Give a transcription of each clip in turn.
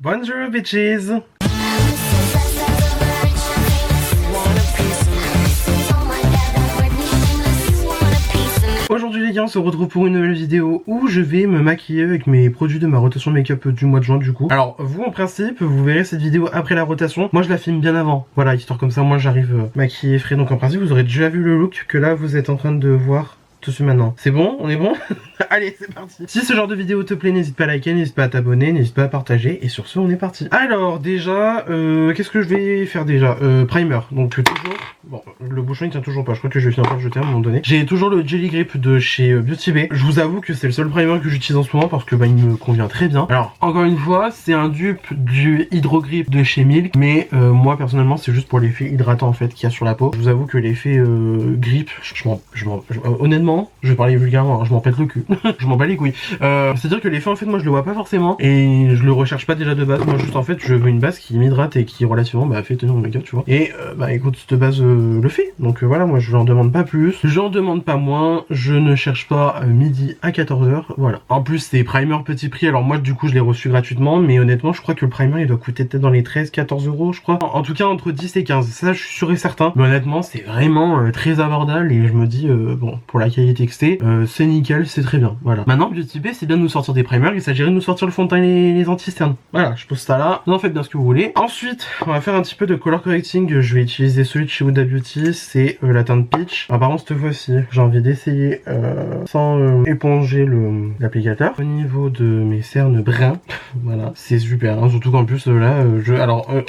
Bonjour bitches. Aujourd'hui les gars, on se retrouve pour une nouvelle vidéo où je vais me maquiller avec mes produits de ma rotation make-up du mois de juin du coup. Alors vous en principe, vous verrez cette vidéo après la rotation. Moi je la filme bien avant, voilà, histoire comme ça moi j'arrive maquillé frais. Donc en principe vous aurez déjà vu le look que là vous êtes en train de voir tout de suite maintenant. C'est bon? On est bon? Allez, c'est parti. Si ce genre de vidéo te plaît, n'hésite pas à liker, n'hésite pas à t'abonner, n'hésite pas à partager. Et sur ce, on est parti. Alors déjà, qu'est-ce que je vais faire déjà? Primer. Donc toujours, bon, le bouchon il tient toujours pas. Je crois que je vais finir par le jeter à un moment donné. J'ai toujours le Jelly Grip de chez Beauty Bay. Je vous avoue que c'est le seul primer que j'utilise en ce moment parce que bah il me convient très bien. Alors encore une fois, c'est un dupe du Hydro Grip de chez Milk, mais moi personnellement c'est juste pour l'effet hydratant en fait qu'il y a sur la peau. Je vous avoue que l'effet grip, honnêtement, je vais parler vulgairement, hein, je m'en pète le cul. Je m'en bats les couilles. C'est-à-dire que l'effet en fait moi je le vois pas forcément et je le recherche pas déjà de base. Moi juste en fait je veux une base qui m'hydrate et qui relativement fait tenir mon make-up, tu vois. Et bah écoute, cette base le fait. Donc voilà, moi je n'en demande pas plus, j'en demande pas moins, je ne cherche pas midi à 14h, voilà. En plus c'est primer petit prix, alors moi du coup je l'ai reçu gratuitement, mais honnêtement je crois que le primer il doit coûter peut-être dans les 13-14 euros je crois. En tout cas entre 10 et 15, ça je suis sûr et certain. Mais honnêtement c'est vraiment très abordable et je me dis bon, pour la qualité XT, c'est nickel, c'est très bien. Voilà. Maintenant, Beauty Bay, c'est bien de nous sortir des primers, il s'agirait de nous sortir le fond de teint et les anti-cernes. Voilà, je pose ça là. Vous en faites bien ce que vous voulez. Ensuite, on va faire un petit peu de color correcting. Je vais utiliser celui de chez Huda Beauty, c'est la teinte peach. Alors, par contre, cette fois-ci, j'ai envie d'essayer sans éponger l'applicateur. Au niveau de mes cernes bruns, voilà, c'est super. Hein, surtout qu'en plus, là,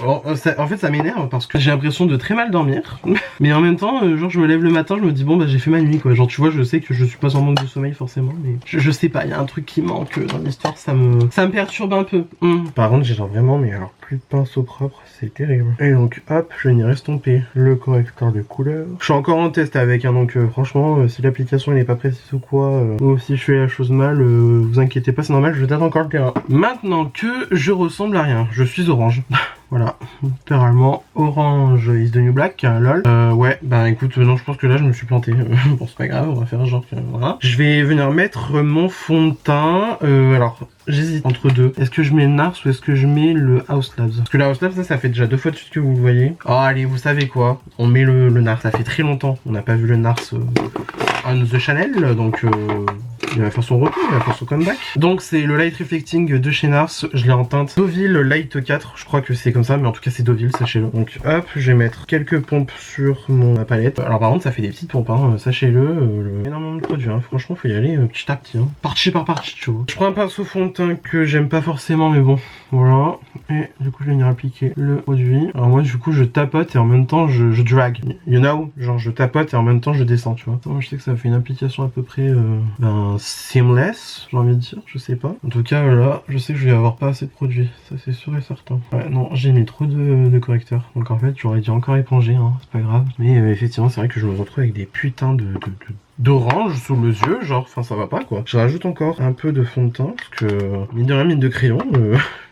en fait, ça m'énerve parce que j'ai l'impression de très mal dormir. Mais en même temps, genre, je me lève le matin, je me dis, bon, bah, j'ai fait ma nuit, quoi. Genre, tu vois, je sais que je suis pas en manque de sommeil forcément, mais je sais pas, il y a un truc qui manque dans l'histoire, ça me perturbe un peu. Par contre, j'ai genre vraiment, mais alors plus de pinceau propre, c'est terrible. Et donc hop, je vais venir estomper le correcteur de couleur. Je suis encore en test avec, hein, donc franchement, si l'application n'est pas précise ou quoi, ou si je fais la chose mal, vous inquiétez pas, c'est normal, je tâte encore le terrain. Maintenant que je ressemble à rien, je suis orange. Voilà, littéralement orange is the new black, lol. Ouais, bah écoute, non, je pense que là je me suis planté. Bon, c'est pas grave, on va faire genre que voilà. Je vais venir mettre mon fond de teint. Alors, j'hésite entre deux. Est-ce que je mets le NARS ou est-ce que je mets le House Labs? Parce que le House Labs, ça fait déjà 2 fois de suite que vous le voyez. Oh, allez, vous savez quoi? On met le NARS. Ça fait très longtemps. On n'a pas vu le NARS on the Chanel, donc il va faire son retour, il va faire son comeback. Donc c'est le Light Reflecting de chez NARS, je l'ai en teinte Deauville Light 4, je crois que c'est comme ça, mais en tout cas c'est Deauville, sachez-le. Donc hop, je vais mettre quelques pompes sur ma palette. Alors par contre ça fait des petites pompes, hein, sachez-le, énormément de produits, hein. Franchement faut y aller petit à petit, hein. Partie par partie, tu vois. Je prends un pinceau fond de teint que j'aime pas forcément, mais bon, voilà. Et du coup je vais venir appliquer le produit. Alors moi du coup je tapote et en même temps je drag, you know, genre je tapote et en même temps je descends, tu vois. Moi je sais que ça fait une application à peu près seamless, j'ai envie de dire, je sais pas. En tout cas là, je sais que je vais avoir pas assez de produits, ça c'est sûr et certain. Ouais, non, j'ai mis trop de correcteurs. Donc en fait, j'aurais dû encore éponger, hein, c'est pas grave. Mais effectivement, c'est vrai que je me retrouve avec des putains d'orange sous les yeux, genre, enfin ça va pas quoi. Je rajoute encore un peu de fond de teint, parce que mine de rien, mine de crayon,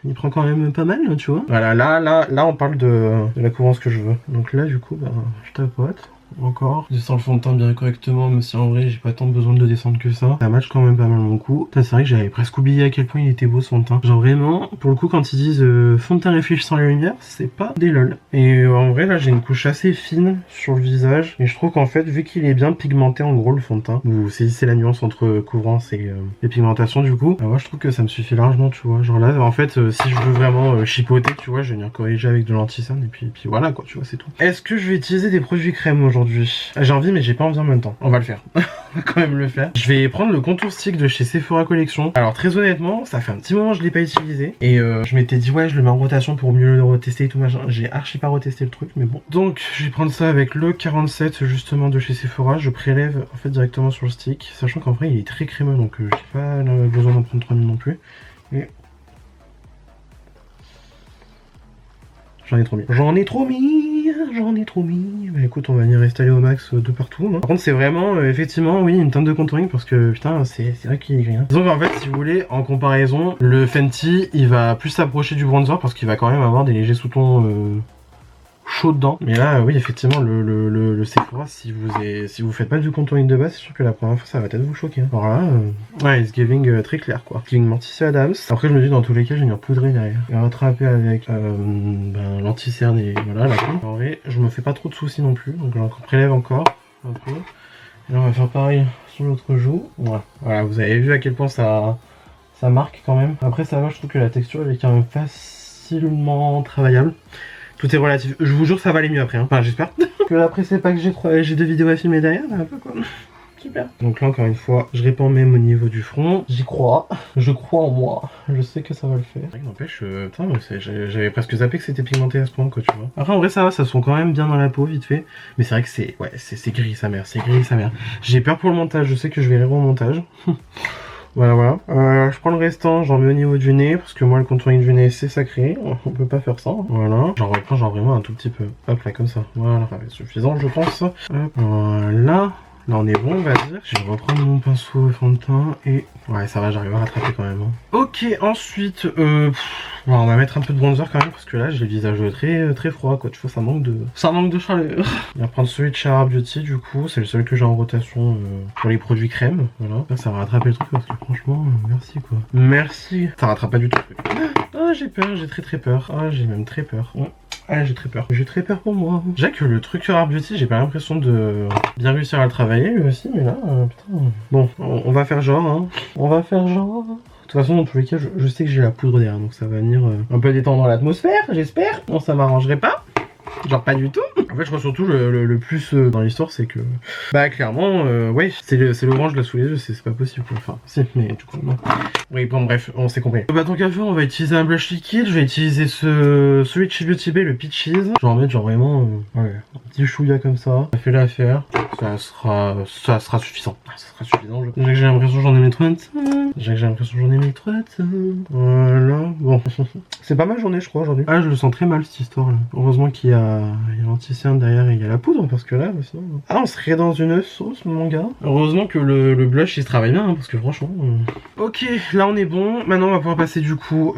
il prend quand même pas mal, tu vois. Voilà, là on parle de la couvrance que je veux. Donc là du coup, bah, je tapote. Encore, je descends le fond de teint bien correctement, même si en vrai j'ai pas tant besoin de le descendre que ça. Ça match quand même pas mal mon coup. C'est vrai que j'avais presque oublié à quel point il était beau ce fond de teint. Genre vraiment, pour le coup quand ils disent fond de teint réfléchissant la lumière, c'est pas des lol. Et en vrai là j'ai une couche assez fine sur le visage. Et je trouve qu'en fait vu qu'il est bien pigmenté en gros le fond de teint, vous saisissez la nuance entre couvrance et pigmentation du coup. Moi je trouve que ça me suffit largement, tu vois. Genre là en fait si je veux vraiment chipoter, tu vois, je vais venir corriger avec de l'anti-cerne et puis voilà quoi, tu vois, c'est tout. Est-ce que je vais utiliser des produits crème aujourd'hui? J'ai envie mais j'ai pas envie en même temps. On va le faire. On va quand même le faire. Je vais prendre le contour stick de chez Sephora Collection. Alors très honnêtement, ça fait un petit moment que je l'ai pas utilisé. Et je m'étais dit ouais je le mets en rotation pour mieux le retester et tout machin. J'ai archi pas retesté le truc mais bon. Donc je vais prendre ça avec le 47 justement de chez Sephora. Je prélève en fait directement sur le stick. Sachant qu'en vrai il est très crémeux donc j'ai pas besoin d'en prendre 3000 non plus. Et j'en ai trop mis. J'en ai trop mis. Bah écoute, on va venir installer au max de partout. Hein. Par contre, c'est vraiment, effectivement, oui, une teinte de contouring parce que putain, c'est vrai qu'il est gris. Hein. Donc en fait, si vous voulez, en comparaison, le Fenty, il va plus s'approcher du bronzer parce qu'il va quand même avoir des légers sous-tons chaud dedans. Mais là, oui, effectivement, le Sephora, si vous faites pas du contouring de base, c'est sûr que la première fois, ça va peut-être vous choquer. Hein. Alors là, ouais, it's giving très clair, quoi. Giving Morticia Adams. Après, je me dis, dans tous les cas, je vais venir poudrer derrière. Et rattraper avec l'anti-cerne et voilà, la poudre. En vrai, je me fais pas trop de soucis non plus. Donc, on prélève encore un peu. Et là, on va faire pareil sur l'autre joue. Voilà, vous avez vu à quel point ça marque quand même. Après, ça va, je trouve que la texture, elle est quand même facilement travaillable. Tout est relatif. Je vous jure, ça va aller mieux après. Hein. Enfin, j'espère. Que après, c'est pas que j'ai 2 vidéos à filmer derrière, mais un peu quoi. Super. Donc là, encore une fois, je répands même au niveau du front. J'y crois. Je crois en moi. Je sais que ça va le faire. N'empêche, putain, j'avais presque zappé que c'était pigmenté à ce point, quoi, tu vois. Après, en vrai, ça va, ça se sent quand même bien dans la peau, vite fait. Mais c'est vrai que c'est gris, sa mère. C'est gris, sa mère. J'ai peur pour le montage. Je sais que je vais rire au montage. Voilà. Je prends le restant, j'en mets au niveau du nez, parce que moi, le contouring du nez, c'est sacré. On peut pas faire ça. Voilà. J'en reprends, genre vraiment un tout petit peu. Hop, là, comme ça. Voilà. Ça va être suffisant, je pense. Hop. Voilà. Là on est bon, on va dire. Je vais reprendre mon pinceau fond de teint et... Ouais, ça va, j'arrive à rattraper quand même. Hein. Ok, ensuite, on va mettre un peu de bronzer quand même parce que là j'ai le visage très froid, quoi. Tu vois, ça manque de chaleur. On va prendre celui de Chez Rare Beauty du coup, c'est le seul que j'ai en rotation pour les produits crème. Voilà, ça va rattraper le truc parce que franchement, merci quoi. Merci. Ça rattrape pas du tout le truc. Ah, j'ai peur, j'ai très peur. Ah, j'ai même très peur. Ah, j'ai très peur. J'ai très peur pour moi. Déjà que le truc sur Rare Beauty, j'ai pas l'impression de bien réussir à le travailler lui aussi, mais là, putain. Bon, on va faire genre, hein. On va faire genre. De toute façon, dans tous les cas, je sais que j'ai la poudre derrière, donc ça va venir un peu détendre l'atmosphère, j'espère. Non, ça m'arrangerait pas. Genre pas du tout. En fait, je crois surtout le plus dans l'histoire, c'est que... Bah clairement, ouais, c'est l'orange là sous les yeux, c'est pas possible quoi. Enfin, si, mais du coup, non. Oui, bon bref, on s'est compris. Bah tant qu'à faire, on va utiliser un blush liquide. Je vais utiliser celui de chez Beauty Bay, le Peaches. Je vais en mettre genre vraiment, ouais, un petit chouïa comme ça. Ça fait l'affaire. Ça sera suffisant. Ça sera suffisant. J'ai l'impression que j'en ai mis 30. J'ai l'impression que j'en ai mis 30. Voilà, bon. C'est pas ma journée, je crois, aujourd'hui. Ah, je le sens très mal cette histoire là. Heureusement qu'il y a l'anti-cerne derrière et il y a la poudre parce que là, sinon... Ah, on serait dans une sauce, mon gars. Heureusement que le blush il se travaille bien, hein, parce que franchement... Ok, là on est bon. Maintenant on va pouvoir passer du coup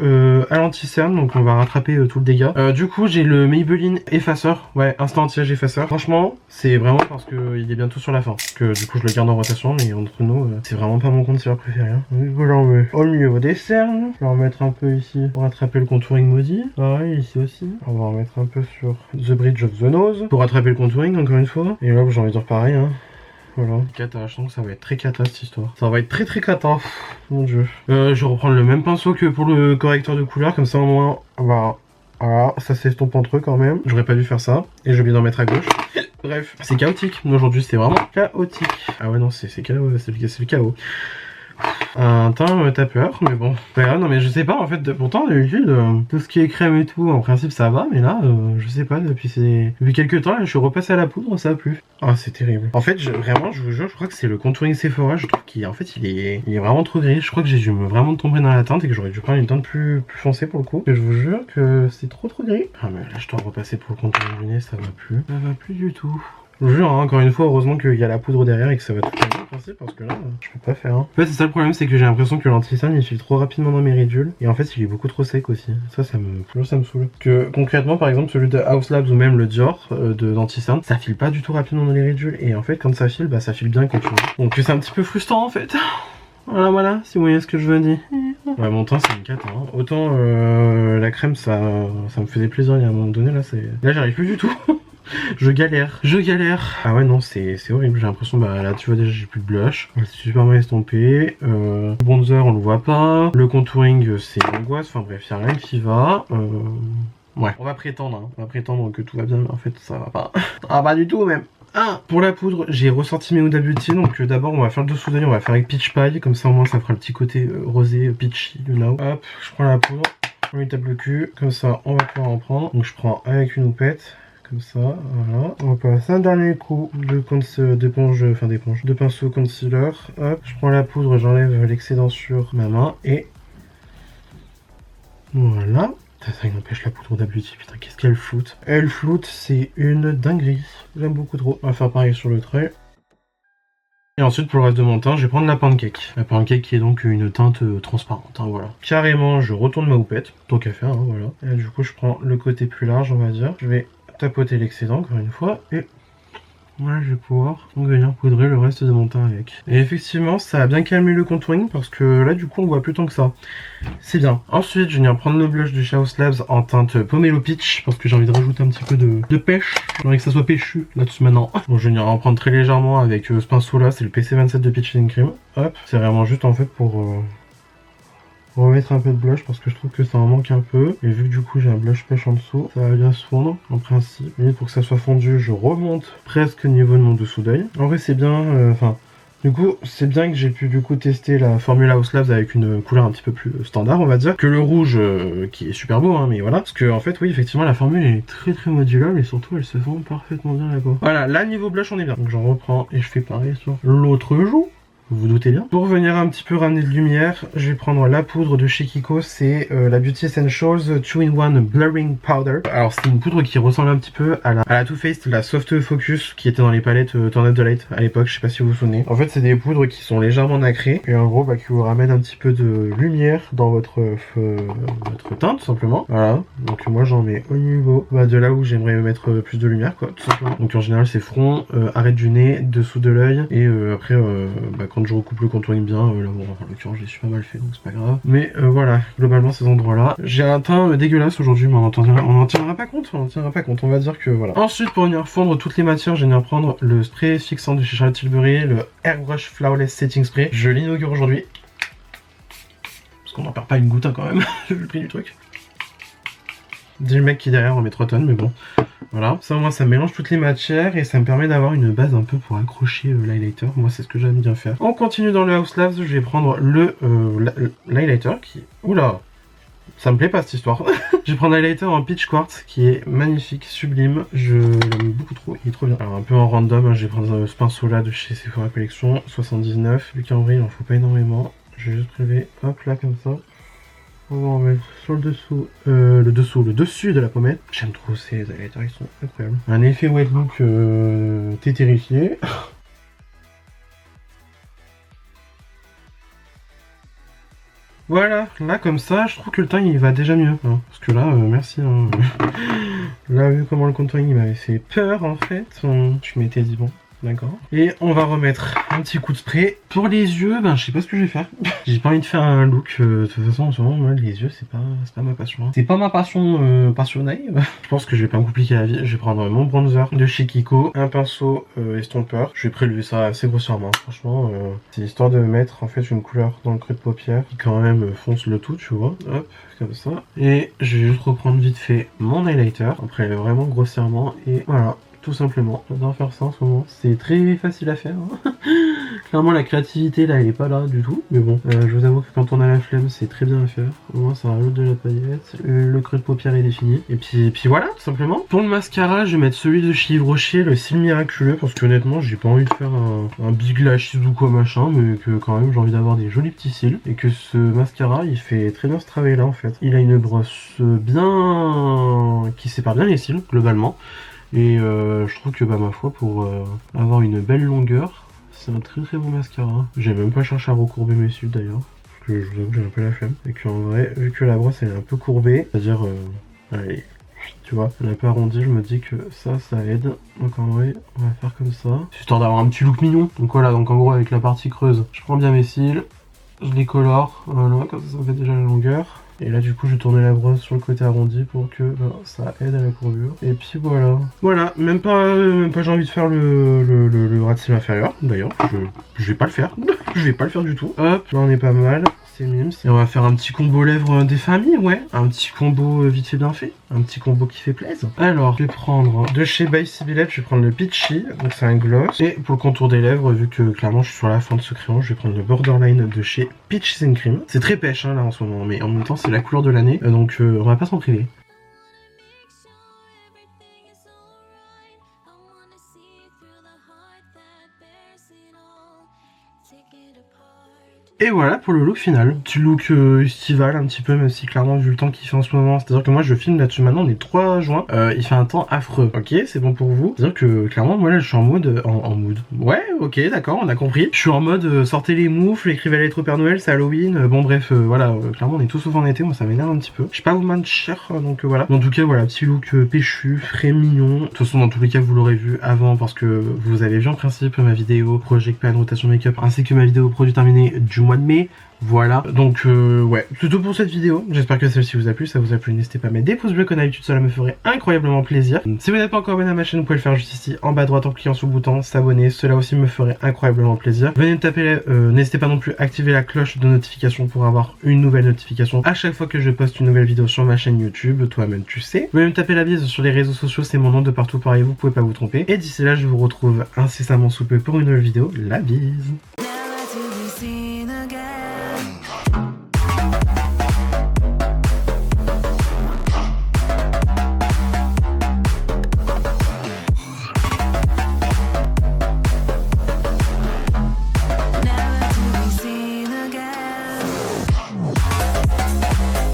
à l'anti-cerne, donc on va rattraper tout le dégât. Du coup j'ai le Maybelline effaceur, ouais, instant anti-âge effaceur. Franchement, c'est vraiment parce que il est bientôt sur la fin que du coup je le garde en rotation, mais entre nous, c'est vraiment pas mon concealer préféré. Hein. Voilà, on met au niveau des cernes. Je vais en mettre un peu ici pour rattraper le contouring maudit. Pareil ici aussi. On va en mettre un peu sur The Bridge of the Nose pour rattraper le contouring encore une fois. Et là j'ai envie de dire pareil, hein. Voilà, cata, je sens que ça va être très cata cette histoire. Ça va être très cata, mon dieu. Je vais reprendre le même pinceau que pour le correcteur de couleur, comme ça au moins, voilà, ça s'estompe entre eux quand même. J'aurais pas dû faire ça, et j'ai oublié d'en mettre à gauche. Bref, c'est chaotique. Aujourd'hui, c'est vraiment chaotique. Ah ouais, non, c'est le chaos. Un teint tapeur, mais bon. Non mais je sais pas en fait, pourtant d'habitude, tout ce qui est crème et tout, en principe ça va, mais là, je sais pas, depuis quelques temps, là, je suis repassé à la poudre, ça a plu. Ah, c'est terrible. En fait, vraiment, je vous jure, je crois que c'est le contouring Sephora, je trouve qu'il en fait, il est vraiment trop gris. Je crois que j'ai dû vraiment tomber dans la teinte et que j'aurais dû prendre une teinte plus foncée pour le coup. Et je vous jure que c'est trop gris. Ah mais là, je dois repasser pour le contouring du nez, ça va plus. Ça va plus du tout. Je vous jure, hein, encore une fois, heureusement qu'il y a la poudre derrière et que ça va tout bien passer parce que là, je peux pas faire. Hein. En fait, c'est ça le problème, c'est que j'ai l'impression que l'anti-cerne il file trop rapidement dans mes ridules et en fait, il est beaucoup trop sec aussi. Ça me saoule. Que concrètement, par exemple, celui de House Labs ou même le Dior d'anti-cerne, ça file pas du tout rapidement dans les ridules et en fait, quand ça file, bah ça file bien quand tu vois. Donc c'est un petit peu frustrant en fait. Voilà, si vous voyez ce que je veux dire. Ouais, mon teint c'est une cata. Hein. Autant la crème, ça me faisait plaisir il y a un moment donné, là j'arrive plus du tout. Je galère. Ah ouais non c'est horrible, j'ai l'impression, bah là tu vois déjà j'ai plus de blush, c'est super mal estompé, le bronzer on le voit pas, le contouring c'est angoisse, enfin bref y'a rien qui va, ouais. On va prétendre, hein. On va prétendre que tout va bien, mais en fait ça va pas. Ça va pas du tout même. Ah, pour la poudre, j'ai ressorti mes Huda Beauty, donc d'abord on va faire le dessous d'œil, on va faire avec Peach Pie, comme ça au moins ça fera le petit côté rosé, peachy, you know. Hop, je prends la poudre, on lui tape le cul, comme ça on va pouvoir en prendre, donc je prends avec une houppette. Comme ça, voilà. On va passer un dernier coup de pinceau concealer. Hop, je prends la poudre, j'enlève l'excédent sur ma main et voilà. Ça n'empêche la poudre d'Abeauty, putain, qu'est-ce qu'elle floute. Elle floute, c'est une dinguerie. J'aime beaucoup trop. On va faire pareil sur le trait. Et ensuite, pour le reste de mon teint, je vais prendre la pancake. La pancake qui est donc une teinte transparente, hein, voilà. Carrément, je retourne ma houppette, tant qu'à faire, hein, voilà. Et du coup, je prends le côté plus large, on va dire. Je vais tapoter l'excédent encore une fois et voilà, je vais pouvoir venir poudrer le reste de mon teint avec. Et effectivement, ça a bien calmé le contouring parce que là, du coup, on voit plus tant que ça. C'est bien. Ensuite, je vais venir prendre le blush de chez House Labs en teinte Pomelo Peach parce que j'ai envie de rajouter un petit peu de pêche. J'ai envie que ça soit péchu là-dessus maintenant. Bon, je vais venir en prendre très légèrement avec ce pinceau là, c'est le PC27 de Peach and Cream. Hop, c'est vraiment juste en fait pour remettre un peu de blush parce que je trouve que ça en manque un peu. Et vu que du coup j'ai un blush pêche en dessous, ça va bien se fondre en principe. Et pour que ça soit fondu, je remonte presque au niveau de mon dessous d'œil. En vrai c'est bien, du coup, c'est bien que j'ai pu du coup tester la formule House Labs avec une couleur un petit peu plus standard, on va dire, que le rouge qui est super beau, hein, mais voilà. Parce que en fait, oui, effectivement, la formule elle est très modulable et surtout elle se fond parfaitement bien la peau. Voilà, là niveau blush on est bien. Donc j'en reprends et je fais pareil sur l'autre joue. Vous vous doutez bien. Pour venir un petit peu ramener de lumière, je vais prendre la poudre de chez Kiko, c'est la Beauty Essentials 2-in-1 Blurring Powder. Alors c'est une poudre qui ressemble un petit peu à la Too Faced, la Soft Focus, qui était dans les palettes Turn Up the Light à l'époque, je sais pas si vous vous souvenez. En fait c'est des poudres qui sont légèrement nacrées, et en gros qui vous ramènent un petit peu de lumière dans votre teint tout simplement. Voilà, donc moi j'en mets au niveau de là où j'aimerais mettre plus de lumière quoi, tout simplement. Donc en général c'est front, arrêt du nez, dessous de l'œil, et après quand je recoupe le contouring bien, là bon, en l'occurrence je l'ai super mal fait donc c'est pas grave. Mais voilà, globalement ces endroits là. J'ai un teint dégueulasse aujourd'hui mais on en tiendra pas compte, on va dire que voilà. Ensuite pour venir fondre toutes les matières, je vais venir prendre le spray fixant de chez Charlotte Tilbury, le Airbrush Flawless Setting Spray. Je l'inaugure aujourd'hui. Parce qu'on n'en perd pas une goutte hein, quand même, vu le prix du truc. Dis le mec qui derrière en met 3 tonnes mais bon. Voilà, ça au moins ça mélange toutes les matières et ça me permet d'avoir une base un peu pour accrocher l'highlighter. Moi c'est ce que j'aime bien faire. On continue dans le House Labs, je vais prendre l'highlighter qui... Oula, ça me plaît pas cette histoire. Je vais prendre l'highlighter en Peach Quartz qui est magnifique, sublime. Je l'aime beaucoup trop, il est trop bien. Alors un peu en random, hein, je vais prendre ce pinceau là de chez Sephora Collection, 79. Vu qu'en vrai il en faut pas énormément. Je vais juste prélever, hop là comme ça. On va en mettre sur le dessus de la pommette. J'aime trop ces highlighters, ils sont incroyables. Un effet wet look, t'es terrifié. Voilà, là comme ça, je trouve que le teint il va déjà mieux. Hein, parce que là, merci. Hein. Là, vu comment le contouring il m'avait fait peur en fait, je m'étais dit bon. D'accord. Et on va remettre un petit coup de spray. Pour les yeux, je sais pas ce que je vais faire. J'ai pas envie de faire un look. De toute façon, en ce moment, moi, les yeux, c'est pas ma passion. Hein. C'est pas ma passion passionnée. Je pense que je vais pas me compliquer la vie. Je vais prendre mon bronzer de chez Kiko, un pinceau estompeur. Je vais prélever ça assez grossièrement. Franchement, c'est histoire de mettre en fait une couleur dans le creux de paupière qui quand même fonce le tout, tu vois. Hop, comme ça. Et je vais juste reprendre vite fait mon highlighter. Après, vraiment grossièrement. Et voilà. Tout simplement, j'adore faire ça en ce moment. C'est très facile à faire. Hein. Clairement, la créativité là, elle est pas là du tout. Mais bon, je vous avoue que quand on a la flemme, c'est très bien à faire. Au moins, ça rajoute de la paillette. Le creux de paupière est défini. Et puis voilà, tout simplement. Pour le mascara, je vais mettre celui de chez Yves Rocher, le cils miraculeux, parce que honnêtement, j'ai pas envie de faire un big lash ou quoi machin, mais que quand même, j'ai envie d'avoir des jolis petits cils. Et que ce mascara, il fait très bien ce travail-là en fait. Il a une brosse bien qui sépare bien les cils globalement. Et je trouve que ma foi pour avoir une belle longueur, c'est un très bon mascara. J'ai même pas cherché à recourber mes cils d'ailleurs, parce que je vous avoue que j'ai un peu la flemme. Et qu'en vrai, vu que la brosse elle est un peu courbée, c'est-à-dire, allez, tu vois, elle est un peu arrondie, je me dis que ça aide. Donc en vrai, on va faire comme ça, histoire d'avoir un petit look mignon. Donc voilà, donc en gros avec la partie creuse, je prends bien mes cils, je les colore, voilà, comme ça fait déjà la longueur. Et là du coup je tourne la brosse sur le côté arrondi pour que ça aide à la courbure. Et puis voilà. Voilà, même pas j'ai envie de faire le ras de cils inférieur. D'ailleurs, je vais pas le faire. Je vais pas le faire du tout. Hop, là on est pas mal. C'est mimes. Et on va faire un petit combo lèvres des familles, ouais. Un petit combo vite fait bien fait. Un petit combo qui fait plaisir. Alors, je vais prendre de chez By Sibylette, je vais prendre le Peachy, donc c'est un gloss. Et pour le contour des lèvres, vu que clairement je suis sur la fin de ce crayon, je vais prendre le Borderline de chez Peaches and Cream. C'est très pêche hein, là en ce moment, mais en même temps c'est la couleur de l'année, donc on va pas s'en priver. Et voilà pour le look final. Petit look estival un petit peu, même si clairement vu le temps qu'il fait en ce moment, c'est-à-dire que moi je filme là-dessus maintenant, on est 3 juin, il fait un temps affreux. Ok, c'est bon pour vous. C'est-à-dire que clairement moi là je suis en mode, en mood. Ouais, ok, d'accord, on a compris. Je suis en mode sortez les moufles, écrivez la lettre au Père Noël, c'est Halloween. Bon bref, voilà, clairement on est tous sauf en été, moi ça m'énerve un petit peu. Je suis pas woman cher, donc voilà. En tout cas voilà, petit look péchu, frais, mignon. De toute façon dans tous les cas vous l'aurez vu avant parce que vous avez vu en principe ma vidéo Project Pan rotation make-up ainsi que ma vidéo produit terminé du mois de mai. Voilà, donc ouais, c'est tout pour cette vidéo. J'espère que celle-ci vous a plu. Ça vous a plu, n'hésitez pas à mettre des pouces bleus comme d'habitude, cela me ferait incroyablement plaisir. Si vous n'êtes pas encore abonné à ma chaîne, vous pouvez le faire juste ici en bas à droite en cliquant sur le bouton s'abonner, cela aussi me ferait incroyablement plaisir. Venez me taper, n'hésitez pas non plus à activer la cloche de notification pour avoir une nouvelle notification à chaque fois que je poste une nouvelle vidéo sur ma chaîne YouTube, toi-même tu sais. Venez me taper la bise sur les réseaux sociaux, c'est mon nom de partout pareil, vous pouvez pas vous tromper. Et d'ici là, je vous retrouve incessamment sous peu pour une nouvelle vidéo. La bise.